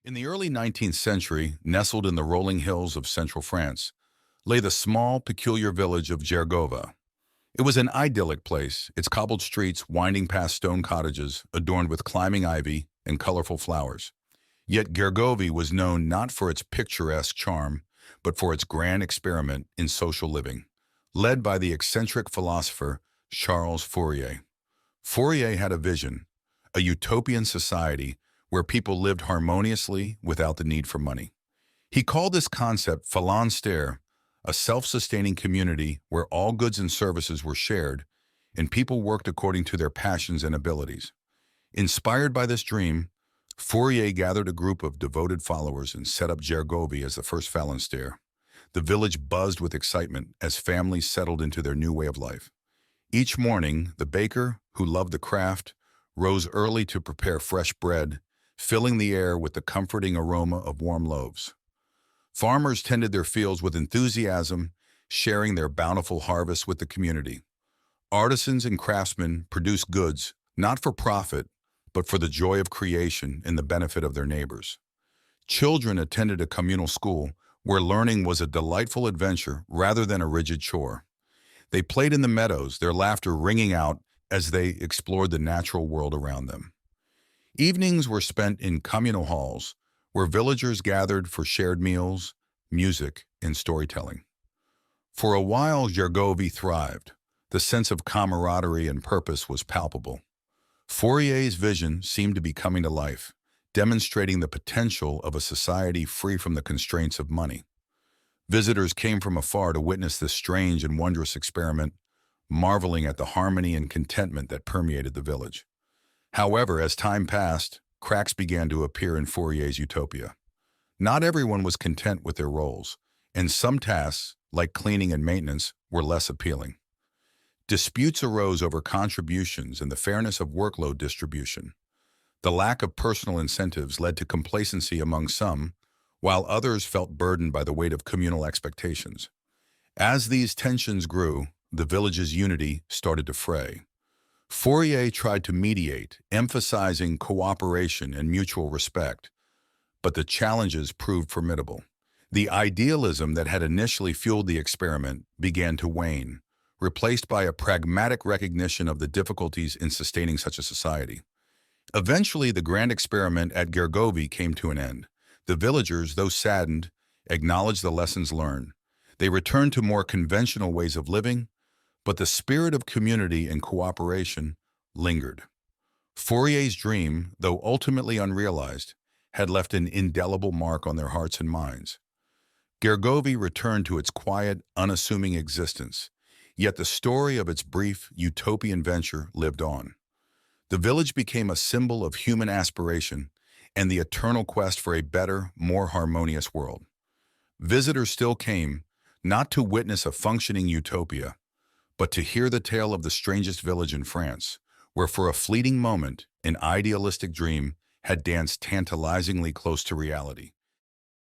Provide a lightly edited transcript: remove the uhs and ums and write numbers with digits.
In the early 19th century, nestled in the rolling hills of central France, lay the small, peculiar village of Gergovie. It was an idyllic place, its cobbled streets winding past stone cottages adorned with climbing ivy and colorful flowers. Yet Gergovie was known not for its picturesque charm, but for its grand experiment in social living, led by the eccentric philosopher Charles Fourier. Fourier had a vision, a utopian society where people lived harmoniously without the need for money. He called this concept philosopher, a self-sustaining community where all goods and services were shared and people worked according to their passions and abilities. Inspired by this dream, Fourier gathered a group of devoted followers and set up Gergovie as the first philosopher. The village buzzed with excitement as families settled into their new way of life. Each morning, the baker, who loved the craft, rose early to prepare fresh bread, filling the air with the comforting aroma of warm loaves. Farmers tended their fields with enthusiasm, sharing their bountiful harvest with the community. Artisans and craftsmen produced goods, not for profit, but for the joy of creation and the benefit of their neighbors. Children attended a communal school where learning was a delightful adventure rather than a rigid chore. They played in the meadows, their laughter ringing out as they explored the natural world around them. Evenings were spent in communal halls, where villagers gathered for shared meals, music, and storytelling. For a while, Gergovie thrived. The sense of camaraderie and purpose was palpable. Fourier's vision seemed to be coming to life, demonstrating the potential of a society free from the constraints of money. Visitors came from afar to witness this strange and wondrous experiment, marveling at the harmony and contentment that permeated the village. However, as time passed, cracks began to appear in Fourier's utopia. Not everyone was content with their roles, and some tasks, like cleaning and maintenance, were less appealing. Disputes arose over contributions and the fairness of workload distribution. The lack of personal incentives led to complacency among some, while others felt burdened by the weight of communal expectations. As these tensions grew, the village's unity started to fray. Fourier tried to mediate, emphasizing cooperation and mutual respect, but the challenges proved formidable. The idealism that had initially fueled the experiment began to wane, replaced by a pragmatic recognition of the difficulties in sustaining such a society. Eventually, the grand experiment at Gergovie came to an end. The villagers, though saddened, acknowledged the lessons learned. They returned to more conventional ways of living, but the spirit of community and cooperation lingered. Fourier's dream, though ultimately unrealized, had left an indelible mark on their hearts and minds. Gergovie returned to its quiet, unassuming existence, yet the story of its brief, utopian venture lived on. The village became a symbol of human aspiration and the eternal quest for a better, more harmonious world. Visitors still came, not to witness a functioning utopia, but to hear the tale of the strangest village in France, where for a fleeting moment, an idealistic dream had danced tantalizingly close to reality.